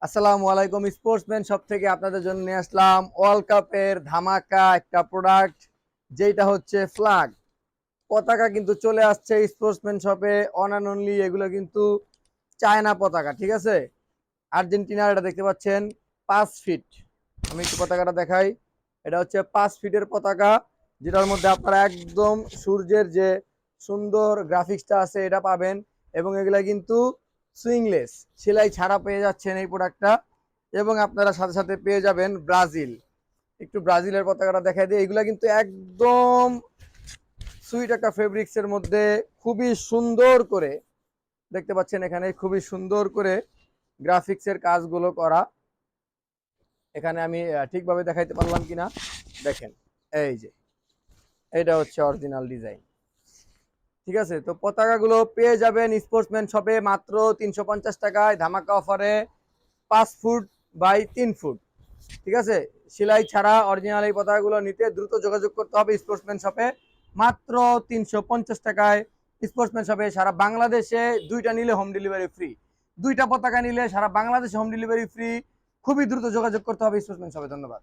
আসসালামু আলাইকুম। Sportsman shop থেকে আপনাদের জন্য নিয়ে আসলাম ওয়ার্ল্ড কাপের ধামাকা একটা প্রোডাক্ট, যেটা হচ্ছে ফ্ল্যাগ পতাকা। কিন্তু চলে আসছে স্পোর্টসম্যান শপে অন অ্যান্ড অনলি। এগুলো কিন্তু চায়না পতাকা, ঠিক আছে? আর্জেন্টিনার, এটা দেখতে পাচ্ছেন 5 ফিট। আমি একটু পতাকাটা দেখাই। এটা হচ্ছে 5 ফিটের পতাকা, যেটার মধ্যে আপনারা একদম সূর্যের যে সুন্দর গ্রাফিক্সটা আছে এটা পাবেন। এবং এগুলা কিন্তু সুইংলেস, সেলাই ছাড়া পেয়ে যাচ্ছেন এই প্রোডাক্টটা। এবং আপনারা সাথে সাথে পেয়ে যাবেন ব্রাজিল। একটু ব্রাজিলের পতাকাটা দেখাই দিই। এগুলা কিন্তু একদম সুইট একটা ফেব্রিক্সের মধ্যে খুবই সুন্দর করে দেখতে পাচ্ছেন। এখানে খুবই সুন্দর করে গ্রাফিক্সের কাজগুলো করা। এখানে আমি ঠিকভাবে দেখাইতে পারলাম কিনা দেখেন। এই যে এটা হচ্ছে অরিজিনাল ডিজাইন, ঠিক আছে? তো পতাকাগুলো পেয়ে যাবেন স্পোর্টসম্যান শপে মাত্র 350 টাকায়, ধামাকা অফারে। 5 ফুট বাই 3 ফুট, ঠিক আছে? সেলাই ছাড়া অরিজিনাল এই পতাকাগুলো নিতে দ্রুত যোগাযোগ করতে হবে স্পোর্টসম্যান শপে। মাত্র 350 টাকায় স্পোর্টসম্যান শপে সারা বাংলাদেশে। দুইটা নিলে হোম ডেলিভারি ফ্রি। দুইটা পতাকা নিলে সারা বাংলাদেশে হোম ডেলিভারি ফ্রি। খুবই দ্রুত যোগাযোগ করতে হবে স্পোর্টসম্যান শপে। ধন্যবাদ।